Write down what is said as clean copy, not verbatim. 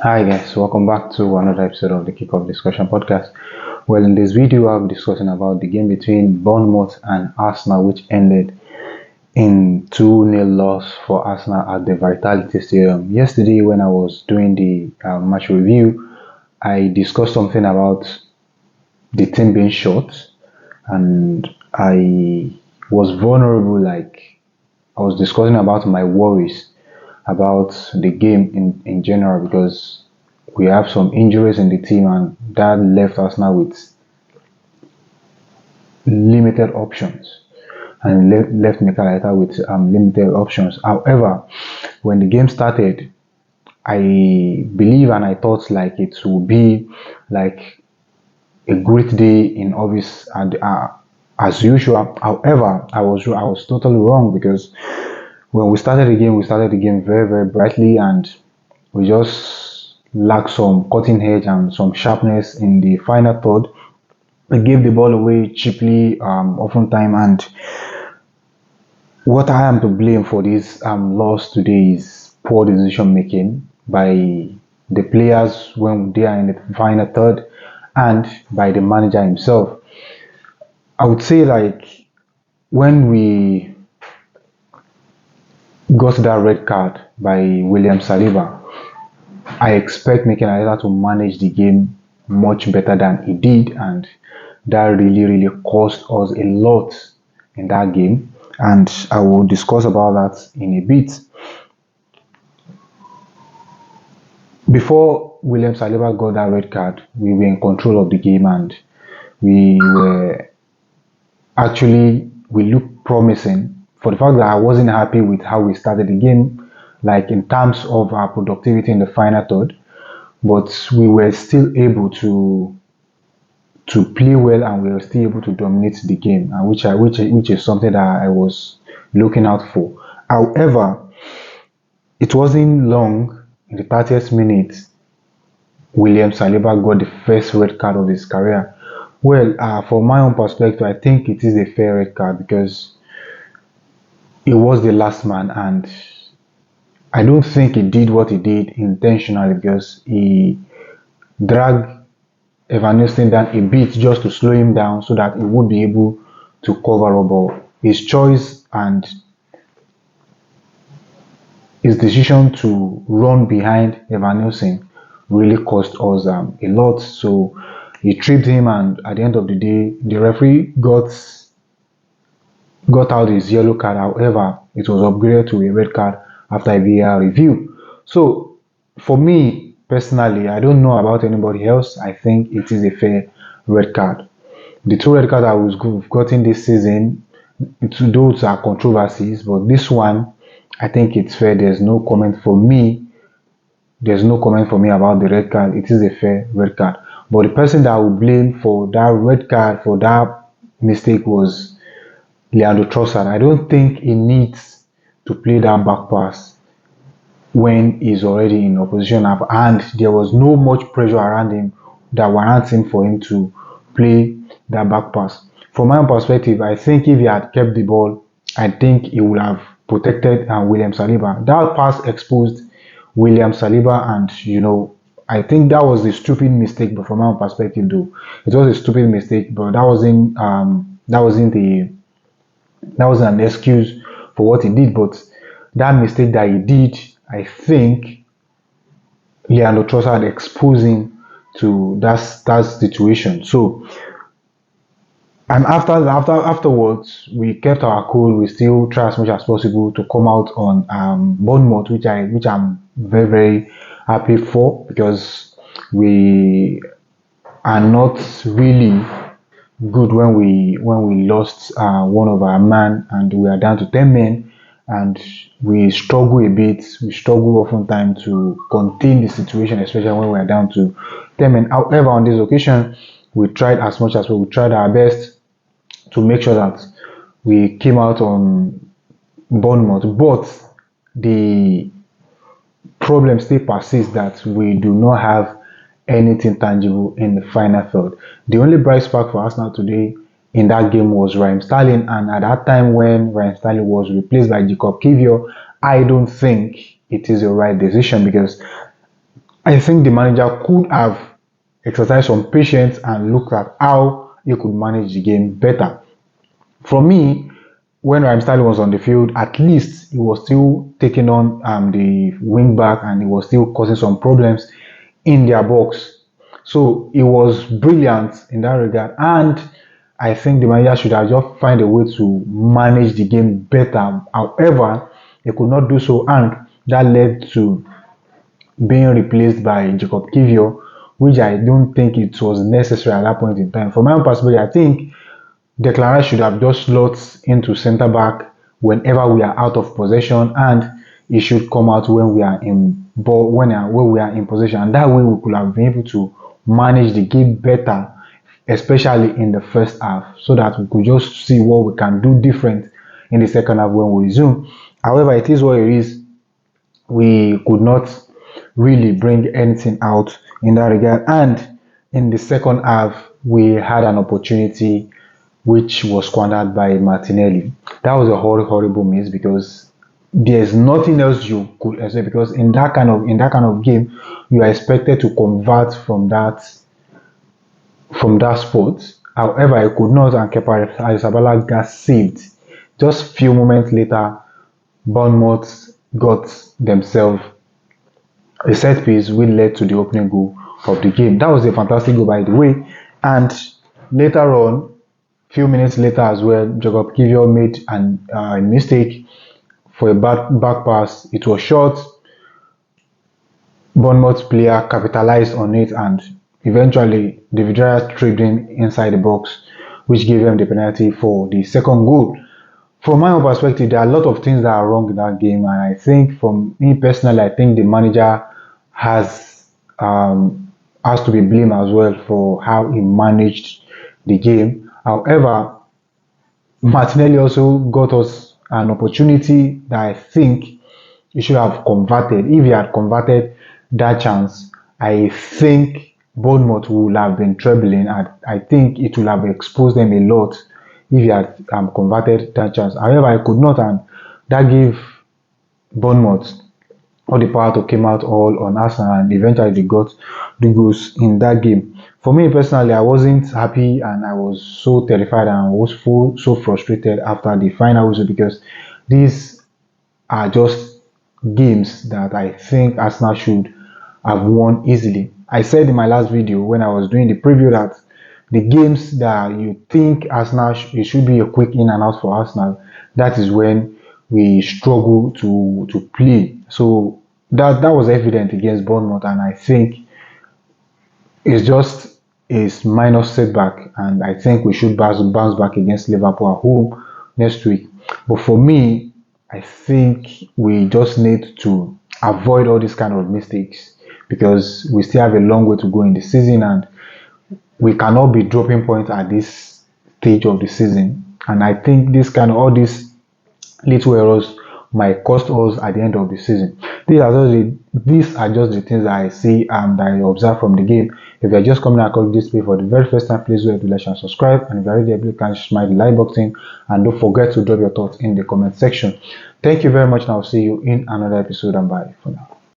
Hi guys, welcome back to another episode of the Kickoff Discussion Podcast. Well, in this video, I'll be discussing about the game between Bournemouth and Arsenal, which ended in 2-0 loss for Arsenal at the Vitality Stadium. Yesterday, when I was doing the match review, I discussed something about the team being short, and I was vulnerable. Like I was discussing about my worries about the game in general because we have some injuries in the team and that left us now with limited options and left Mikel Arteta with limited options. However, when the game started, I believe and I thought like it would be like a great day in office and as usual. However, I was totally wrong because when we started the game very brightly and we just lacked some cutting edge and some sharpness in the final third. We gave the ball away cheaply, oftentimes, and what I am to blame for this loss today is poor decision making by the players when they are in the final third and by the manager himself. I would say like when we got that red card by William Saliba, I expect Mikel Arteta to manage the game much better than he did, and that really cost us a lot in that game. And I will discuss about that in a bit. Before William Saliba got that red card, we were in control of the game and we were we looked promising. For the fact that I wasn't happy with how we started the game, like in terms of our productivity in the final third, but we were still able to play well and we were still able to dominate the game, and which is something that I was looking out for. However, it wasn't long in the 30th minute William Saliba got the first red card of his career. Well, from my own perspective, I think it is a fair red card because he was the last man, and I don't think he did what he did intentionally because he dragged Evan down a bit just to slow him down so that he would be able to cover up. But his choice and his decision to run behind Evan really cost us a lot. So he tripped him, and at the end of the day, the referee got out his yellow card. However, it was upgraded to a red card after a VAR review. So for me personally, I don't know about anybody else. I think it is a fair red card. The two red cards I was gotten this season, those are controversies, but this one, I think it's fair. There's no comment for me. There's no comment for me about the red card. It is a fair red card. But the person that I would blame for that red card, for that mistake, was Leandro Trossard. I don't think he needs to play that back pass when he's already in opposition half, and there was no much pressure around him that warrants him for him to play that back pass. From my own perspective, I think if he had kept the ball, I think he would have protected William Saliba. That pass exposed William Saliba, and I think that was a stupid mistake. But from my own perspective, though, it was a stupid mistake. But that wasn't an excuse for what he did. But that mistake that he did, I think Leandro Trossard exposing to that situation. So, and afterwards, we kept our cool. We still try as much as possible to come out on Bournemouth, which I'm very happy for, because we are not really good when we lost one of our men and we are down to 10 men, and we struggle a bit. We struggle oftentimes to contain the situation, especially when we are down to 10 men. However, on this occasion, we tried as much as we tried our best to make sure that we came out on Bournemouth, but the problem still persists that we do not have anything tangible in the final third. The only bright spark for Arsenal today in that game was Raheem Sterling, and at that time when Raheem Sterling was replaced by Jacob Kivior, I don't think it is a right decision, because I think the manager could have exercised some patience and looked at how he could manage the game better. For me, when Raheem Sterling was on the field, at least he was still taking on the wing back and he was still causing some problems in their box. So it was brilliant in that regard. And I think the manager should have just find a way to manage the game better. However, they could not do so, and that led to being replaced by Jacob Kivior, which I don't think it was necessary at that point in time. From my own perspective, I think Declan Rice should have just slots into centre back whenever we are out of possession, and he should come out when we are in ball when we are in possession, and that way we could have been able to manage the game better, especially in the first half, so that we could just see what we can do different in the second half when we resume. However, it is what it is. We could not really bring anything out in that regard, and in the second half we had an opportunity which was squandered by Martinelli. That was a horrible miss because there's nothing else you could expect, because in that kind of game you are expected to convert from that spot. However, I could not, and Kepa Arrizabalaga got saved. Just few moments later, Bournemouth got themselves a set piece which led to the opening goal of the game. That was a fantastic goal, by the way. And later on, few minutes later as well, Jacob Kivior made a mistake for a back pass. It was short. Bournemouth player capitalized on it, and eventually David Raya tripped in inside the box, which gave them the penalty for the second goal. From my own perspective, there are a lot of things that are wrong in that game, and I think, from me personally, I think the manager has has to be blamed as well for how he managed the game. However, Martinelli also got us an opportunity that I think he should have converted. If he had converted that chance, I think Bournemouth would have been trebling. I think it would have exposed them a lot if he had converted that chance. However, I could not, and that gave Bournemouth all the power to come out all on Arsenal, and eventually they got the goals in that game. For me personally, I wasn't happy and I was so terrified and I was so frustrated after the final whistle, because these are just games that I think Arsenal should have won easily. I said in my last video when I was doing the preview that the games that you think Arsenal it should be a quick in and out for Arsenal, that is when we struggle to play. So that was evident against Bournemouth, and I think it's just a minor setback, and I think we should bounce back against Liverpool at home next week. But for me, I think we just need to avoid all these kind of mistakes, because we still have a long way to go in the season, and we cannot be dropping points at this stage of the season. And I think all these little errors might cost us at the end of the season. These are just the things that I see and that I observe from the game. If you're just coming across this page for the very first time, please do like and subscribe. And if you're already able, you can smash the like button, and don't forget to drop your thoughts in the comment section. Thank you very much, and I'll see you in another episode, and bye for now.